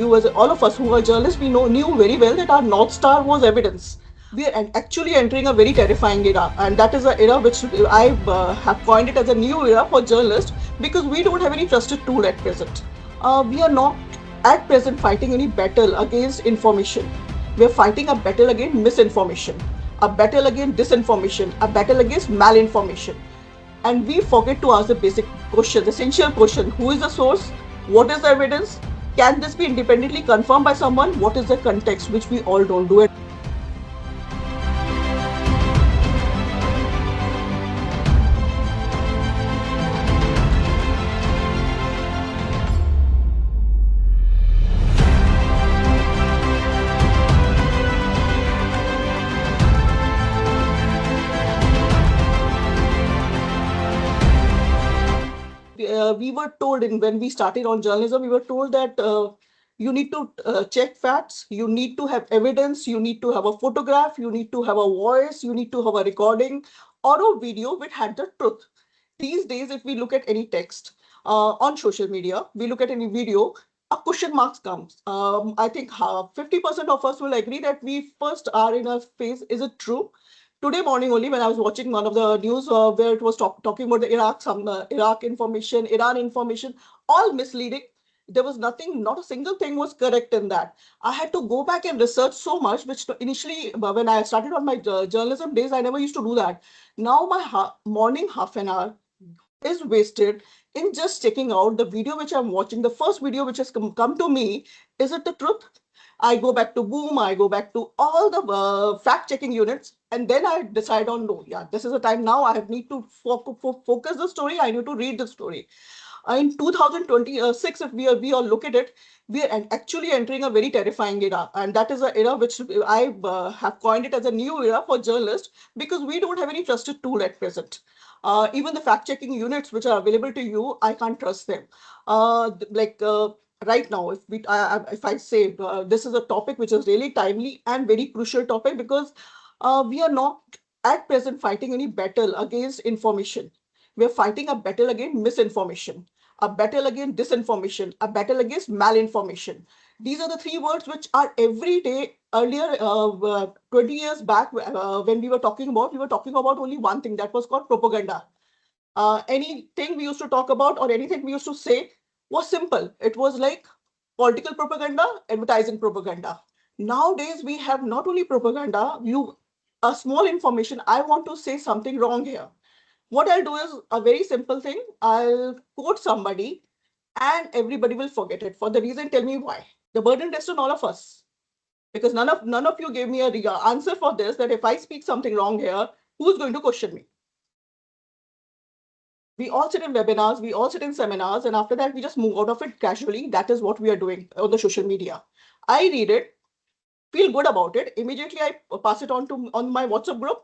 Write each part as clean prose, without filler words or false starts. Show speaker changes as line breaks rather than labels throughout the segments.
You, as all of us who are journalists, we knew very well that our North Star was evidence. We are actually entering a very terrifying era, and that is an era which I have coined it as a new era for journalists because we don't have any trusted tool at present. We are not at present fighting any battle against information. We are fighting a battle against misinformation, a battle against disinformation, a battle against malinformation. And we forget to ask the basic question, the essential question: who is the source? What is the evidence? Can this be independently confirmed by someone? What is the context, which we all don't do? We were told when we started on journalism, we were told that you need to check facts, you need to have evidence, you need to have a photograph, you need to have a voice, you need to have a recording or a video which had the truth. These days, if we look at any text on social media, we look at any video, a question marks comes. I think 50% of us will agree that we first are in a phase, is it true? Today morning only, when I was watching one of the news where it was talking about the Iraq, some Iraq information, Iran information, all misleading. There was nothing, not a single thing was correct in that. I had to go back and research so much, which initially, when I started on my journalism days, I never used to do that. Now my morning half an hour is wasted in just checking out the video which I'm watching. The first video which has come to me, is it the truth? I go back to Boom, I go back to all the fact checking units, and then I decide on no, yeah, this is the time now. I need to focus the story. I need to read the story. In 2026, if we all look at it, we are actually entering a very terrifying era, and that is an era which I have coined it as a new era for journalists because we don't have any trusted tool at present. Even the fact checking units which are available to you, I can't trust them. Like right now, if I say this is a topic which is really timely and very crucial topic because we are not at present fighting any battle against information. We are fighting a battle against misinformation, a battle against disinformation, a battle against malinformation. These are the three words which are every day. Earlier, 20 years back, when we were talking about only one thing that was called propaganda. Anything we used to talk about or anything we used to say was simple. It was like political propaganda, advertising propaganda. Nowadays, we have not only propaganda, a small information. I want to say something wrong here. What I'll do is a very simple thing. I'll quote somebody and everybody will forget it. For the reason, tell me why. The burden rests on all of us because none of you gave me a answer for this. That if I speak something wrong here, who's going to question me? We all sit in webinars, we all sit in seminars, and after that, we just move out of it casually. That is what we are doing on the social media. I read it, feel good about it. Immediately, I pass it on my WhatsApp group.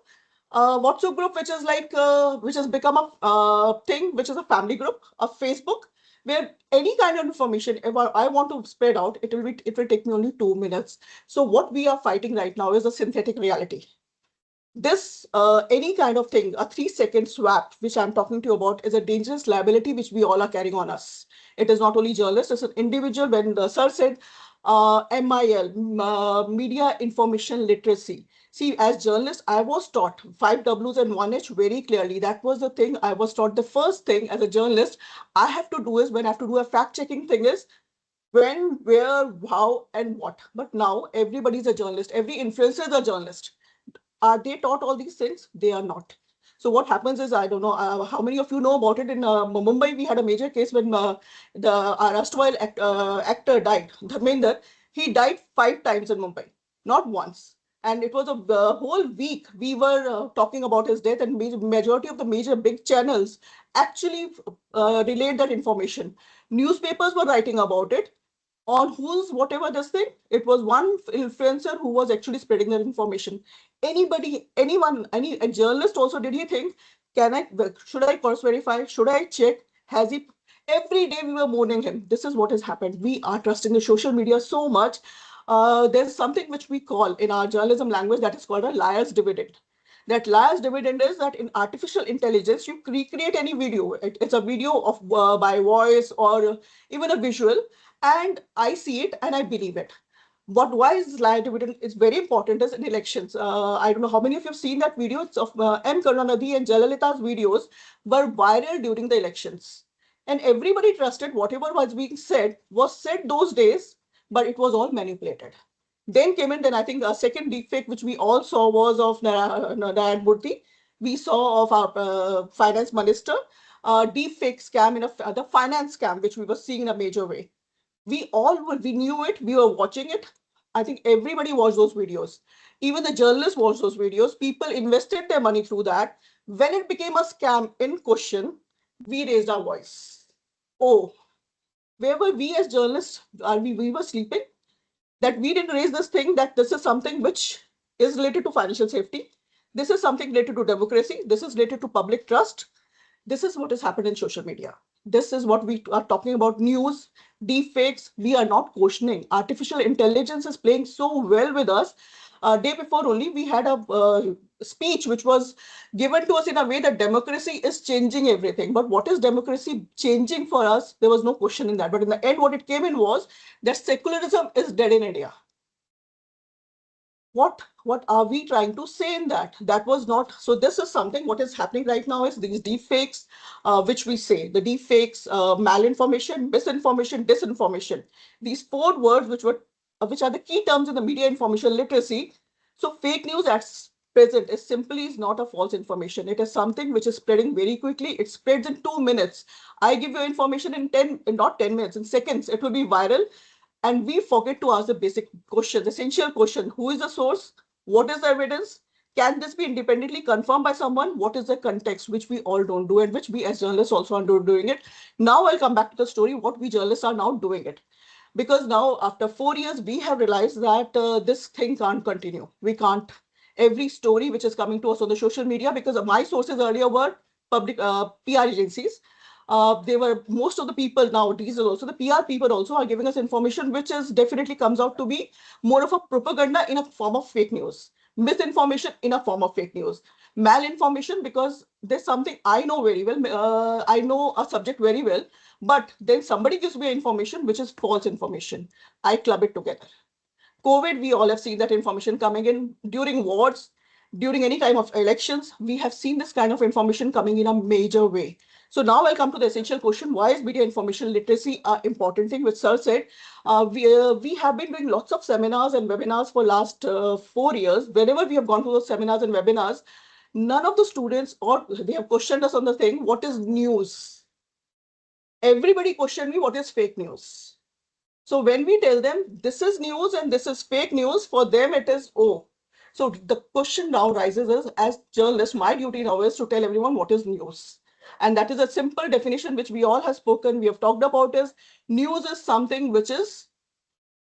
Which is like which has become a thing, which is a family group, a Facebook, where any kind of information, if I want to spread out, it will take me only 2 minutes. So what we are fighting right now is a synthetic reality. This any kind of thing, a 3 second swap which I'm talking to you about, is a dangerous liability which we all are carrying on us. It is not only journalists, it's an individual. When the sir said MIL, media information literacy. See, as journalist, I was taught 5 W's and 1 H very clearly. That was the thing I was taught. The first thing as a journalist I have to do is, when I have to do a fact checking thing, is when, where, how, and what. But now everybody's a journalist. Every influencer is a journalist. Are they taught all these things? They are not. So what happens is, I don't know how many of you know about it. In Mumbai, we had a major case when the erstwhile actor died, Dharmender. He died 5 times in Mumbai, not once. And it was a whole week we were talking about his death, and majority of the major big channels actually relayed that information. Newspapers were writing about it on whose whatever this thing. It was one influencer who was actually spreading that information. Anybody, anyone, any a journalist also, did he think, can I, should I cross verify, should I check, has he? Every day we were mourning him. This is what has happened. We are trusting the social media so much. There's something which we call in our journalism language that is called a liar's dividend. That liar's dividend is that in artificial intelligence, you recreate any video. It's a video of by voice or even a visual, And I see it and I believe it. Why is live evidence is very important is in elections. I don't know how many of you have seen that video. It's of M. Karunanidhi and Jayalalitha's videos were viral during the elections. And everybody trusted whatever was being said was said those days, but it was all manipulated. Then came in, then I think a second deepfake, which we all saw, was of Narayana Murthy. We saw of our finance minister, deepfake scam in the finance scam, which we were seeing in a major way. We knew it, we were watching it. I think everybody watched those videos. Even the journalists watched those videos. People invested their money through that. When it became a scam in question, we raised our voice. Oh, where were we as journalists? We were sleeping? That we didn't raise this thing, that this is something which is related to financial safety. This is something related to democracy. This is related to public trust. This is what has happened in social media. This is what we are talking about. News, deepfakes, we are not questioning. Artificial intelligence is playing so well with us. Day before only, we had a speech which was given to us in a way that democracy is changing everything. But what is democracy changing for us? There was no question in that. But in the end, what it came in was that secularism is dead in India. What are we trying to say in that? That was not. So this is something. What is happening right now is these deepfakes, which we say the deepfakes, malinformation, misinformation, disinformation. These four words, which are the key terms in the media information literacy. So fake news at present is simply is not a false information. It is something which is spreading very quickly. It spreads in 2 minutes. I give you information in not 10 minutes, in seconds. It will be viral. And we forget to ask the basic question, the essential question: who is the source? What is the evidence? Can this be independently confirmed by someone? What is the context, which we all don't do, and which we as journalists also are doing it? Now I'll come back to the story, what we journalists are now doing it. Because now, after 4 years, we have realized that this thing can't continue. We can't. Every story which is coming to us on the social media, because my sources earlier were public PR agencies. They were most of the people nowadays, also the PR people also are giving us information which is definitely comes out to be more of a propaganda in a form of fake news, misinformation in a form of fake news, malinformation, because there's something I know very well. I know a subject very well, but then somebody gives me information which is false information. I club it together. COVID, we all have seen that information coming in during wars, during any time of elections. We have seen this kind of information coming in a major way. So now I'll come to the essential question: why is media information literacy an important thing? Which Sir said, we have been doing lots of seminars and webinars for last 4 years. Whenever we have gone to those seminars and webinars, none of the students or they have questioned us on the thing, what is news? Everybody questioned me, what is fake news? So when we tell them this is news and this is fake news, for them it is, oh. So the question now rises is, as journalists, my duty now is to tell everyone what is news. And that is a simple definition which we all have spoken, we have talked about, is news is something which is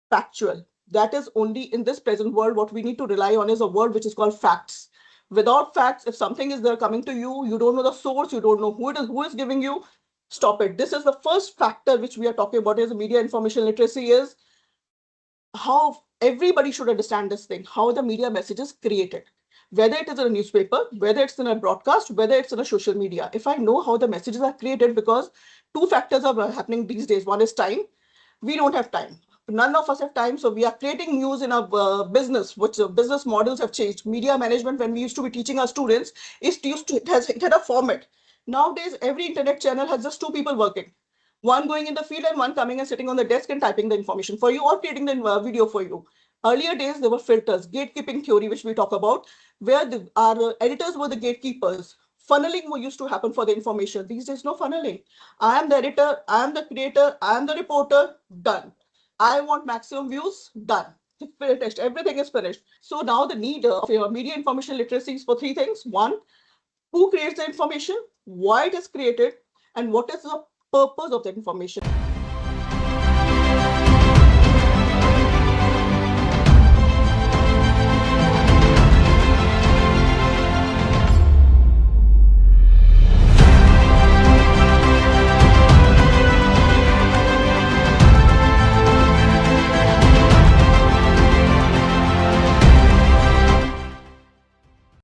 factual. That is only in this present world, what we need to rely on is a word which is called facts. Without facts, if something is there coming to you, you don't know the source, you don't know who is giving you, stop it. This is the first factor which we are talking about as media information literacy, is how everybody should understand this thing, how the media message is created, whether it is in a newspaper, whether it's in a broadcast, whether it's in a social media. If I know how the messages are created, because two factors are happening these days. One is time. We don't have time. None of us have time. So we are creating news in a business, which business models have changed. Media management, when we used to be teaching our students, it had a format. Nowadays, every internet channel has just two people working. One going in the field and one coming and sitting on the desk and typing the information for you or creating the video for you. Earlier days, there were filters, gatekeeping theory, which we talk about, where our editors were the gatekeepers. Funneling used to happen for the information. These days, no funneling. I am the editor, I am the creator, I am the reporter, done. I want maximum views, done. Finished. Everything is finished. So now the need of your media information literacy is for three things. One, who creates the information, why it is created, and what is the purpose of the information.